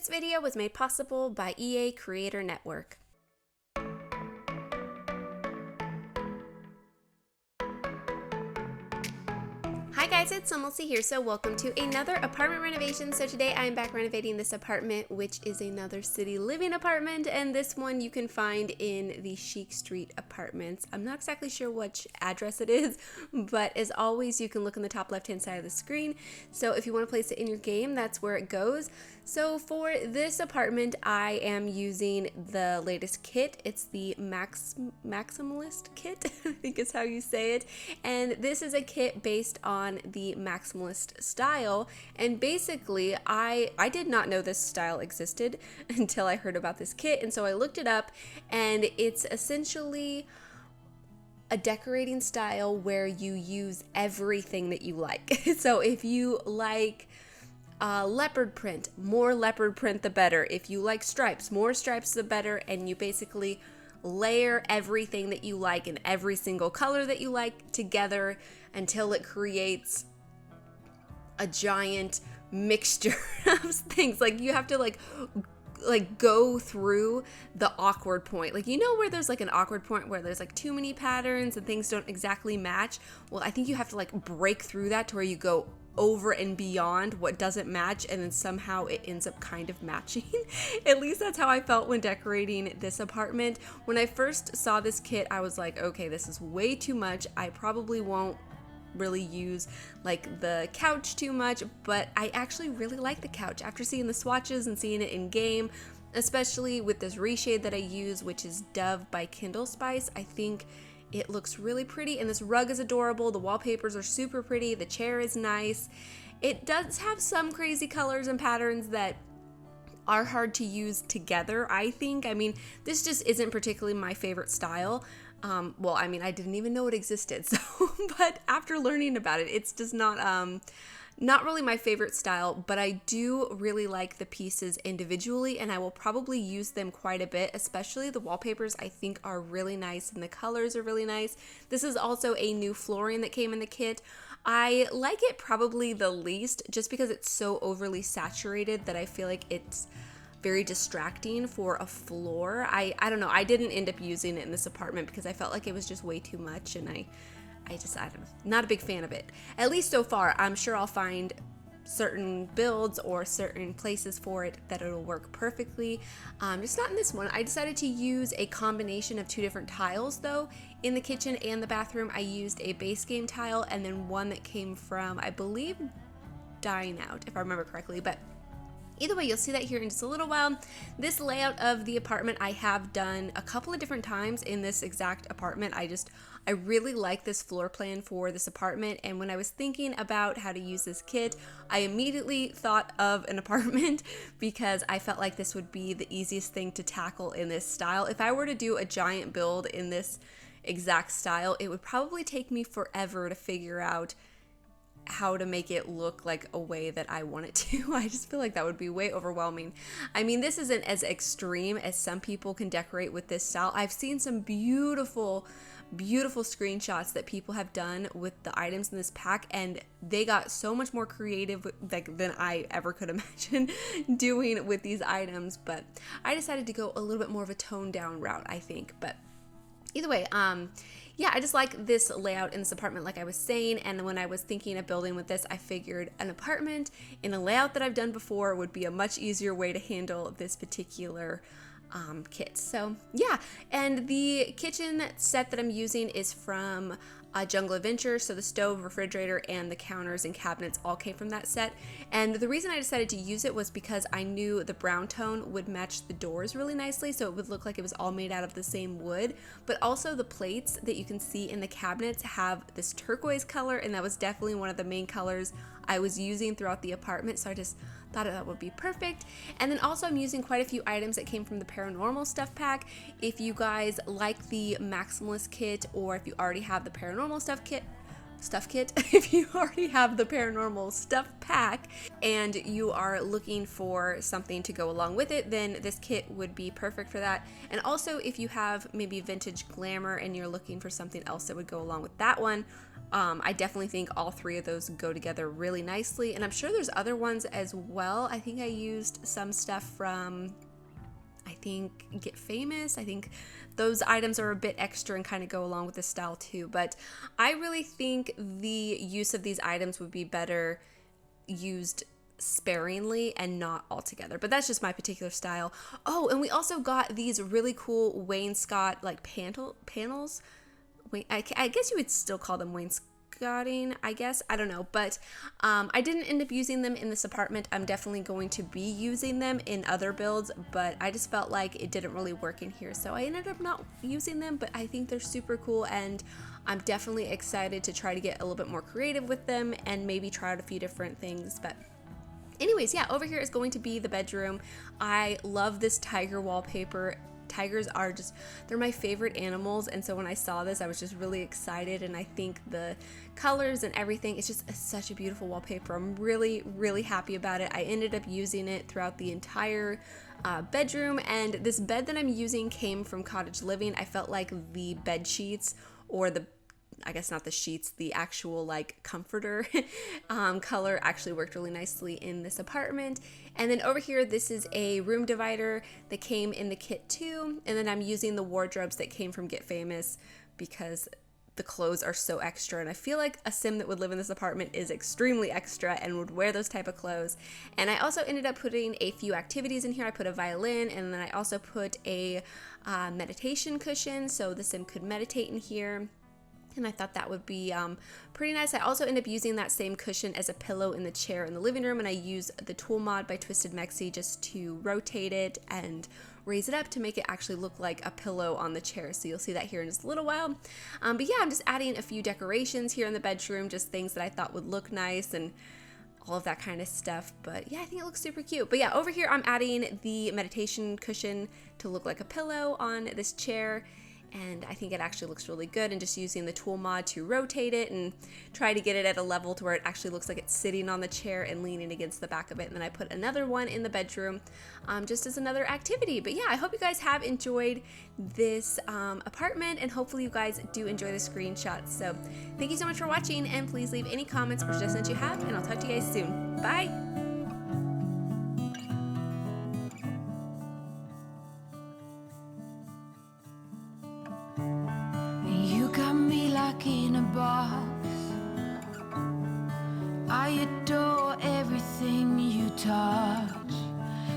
This video was made possible by EA Creator Network. Hi guys, it's SimLicy here, so welcome to another apartment renovation. So today I am back renovating this apartment, which is another city living apartment, and this one you can find in the Chic Street Apartments. I'm not exactly sure which address it is, but as always you can look on the top left hand side of the screen. So if you want to place it in your game, that's where it goes. So for this apartment I am using the latest kit. It's the Maximalist kit, I think is how you say it, and this is a kit based on the Maximalist style. And basically I did not know this style existed until I heard about this kit, and so I looked it up, and it's essentially a decorating style where you use everything that you like. So if you like leopard print, more leopard print the better. If you like stripes, more stripes the better, and you basically layer everything that you like in every single color that you like together until it creates a giant mixture of things. Like you have to like go through the awkward point. Like, you know where there's like an awkward point where there's like too many patterns and things don't exactly match? Well, I think you have to like break through that to where you go over and beyond what doesn't match, and then somehow it ends up kind of matching. At least that's how I felt when decorating this apartment. When I first saw this kit, I was like, okay, this is way too much. I probably won't really use like the couch too much, but I actually really like the couch after seeing the swatches and seeing it in game, especially with this Reshade that I use, which is Dove by Kindle Spice. I think it looks really pretty, and this rug is adorable. The wallpapers are super pretty. The chair is nice. It does have some crazy colors and patterns that are hard to use together, I think. I mean, this just isn't particularly my favorite style. Well, I mean, I didn't even know it existed, so but after learning about it, it's just not really my favorite style, but I do really like the pieces individually, and I will probably use them quite a bit, especially the wallpapers I think are really nice and the colors are really nice. This is also a new flooring that came in the kit. I like it probably the least just because it's so overly saturated that I feel like it's very distracting for a floor. I don't know, I didn't end up using it in this apartment because I felt like it was just way too much, and I don't know, not a big fan of it. At least so far. I'm sure I'll find certain builds or certain places for it that it'll work perfectly. Just not in this one. I decided to use a combination of two different tiles though. In the kitchen and the bathroom, I used a base game tile and then one that came from, I believe, Dine Out, if I remember correctly, but either way, you'll see that here in just a little while. This layout of the apartment I have done a couple of different times in this exact apartment. I really like this floor plan for this apartment, and when I was thinking about how to use this kit, I immediately thought of an apartment because I felt like this would be the easiest thing to tackle in this style. If I were to do a giant build in this exact style, it would probably take me forever to figure out how to make it look like a way that I want it to. I just feel like that would be way overwhelming. I mean, this isn't as extreme as some people can decorate with this style. I've seen some beautiful screenshots that people have done with the items in this pack, and they got so much more creative than I ever could imagine doing with these items. But I decided to go a little bit more of a toned down route, I think. But either way, yeah, I just like this layout in this apartment, like I was saying, and when I was thinking of building with this, I figured an apartment in a layout that I've done before would be a much easier way to handle this particular kit. So yeah, and the kitchen set that I'm using is from Jungle Adventure, so the stove, refrigerator, and the counters and cabinets all came from that set. And the reason I decided to use it was because I knew the brown tone would match the doors really nicely, so it would look like it was all made out of the same wood. But also the plates that you can see in the cabinets have this turquoise color, and that was definitely one of the main colors I was using throughout the apartment, so I just thought that would be perfect. And then also I'm using quite a few items that came from the paranormal stuff pack. If you guys like the Maximalist kit, or if you already have the paranormal stuff kit, if you already have the paranormal stuff pack and you are looking for something to go along with it, then this kit would be perfect for that. And also if you have maybe vintage glamour and you're looking for something else that would go along with that one, I definitely think all three of those go together really nicely, and I'm sure there's other ones as well. I think I used some stuff from, I think, Get Famous. I think those items are a bit extra and kind of go along with the style too, but I really think the use of these items would be better used sparingly and not all together, but that's just my particular style. Oh, and we also got these really cool wainscot like panels. I guess you would still call them wainscoting, I guess. I don't know, but I didn't end up using them in this apartment. I'm definitely going to be using them in other builds, but I just felt like it didn't really work in here, so I ended up not using them, but I think they're super cool, and I'm definitely excited to try to get a little bit more creative with them and maybe try out a few different things. But anyways, yeah, over here is going to be the bedroom. I love this tiger wallpaper. Tigers are just, they're my favorite animals, and so when I saw this I was just really excited, and I think the colors and everything, it's just such a beautiful wallpaper. I'm really happy about it. I ended up using it throughout the entire bedroom, and this bed that I'm using came from Cottage Living. I felt like the bed sheets, or the, I guess not the sheets, the actual like comforter color actually worked really nicely in this apartment. And then over here, this is a room divider that came in the kit too. And then I'm using the wardrobes that came from Get Famous because the clothes are so extra, and I feel like a sim that would live in this apartment is extremely extra and would wear those type of clothes. And I also ended up putting a few activities in here. I put a violin, and then I also put a meditation cushion so the sim could meditate in here. And I thought that would be pretty nice. I also end up using that same cushion as a pillow in the chair in the living room, and I use the tool mod by Twisted Mexi just to rotate it and raise it up to make it actually look like a pillow on the chair. So you'll see that here in just a little while. But yeah, I'm just adding a few decorations here in the bedroom, just things that I thought would look nice and all of that kind of stuff. But yeah, I think it looks super cute. But yeah, over here I'm adding the meditation cushion to look like a pillow on this chair, and I think it actually looks really good, and just using the tool mod to rotate it and try to get it at a level to where it actually looks like it's sitting on the chair and leaning against the back of it. And then I put another one in the bedroom just as another activity. But yeah, I hope you guys have enjoyed this apartment, and hopefully you guys do enjoy the screenshots. So thank you so much for watching, and please leave any comments or suggestions you have, and I'll talk to you guys soon. Bye! In a box, I adore everything you touch.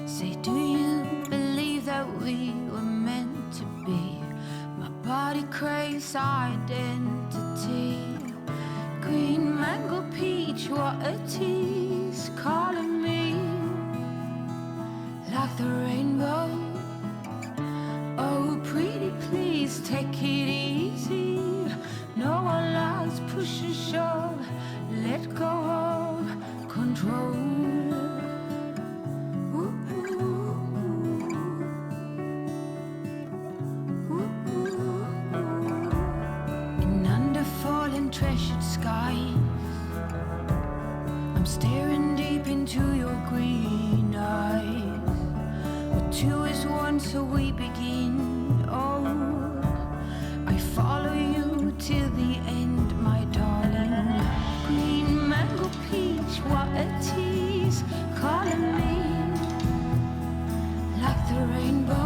Say, do you believe that we were meant to be? My body craves identity. Green mango peach, what a tease, calling me like the rainbow. Oh, pretty please, take it easy. No one likes push and shove, let go of control. Ooh, ooh, ooh, ooh. In under fallen treasured skies, I'm staring deep into your green eyes. But two is one, so we begin. Oh, I follow you till the end, my darling. Green mango peach, what a tease, calling me like the rainbow.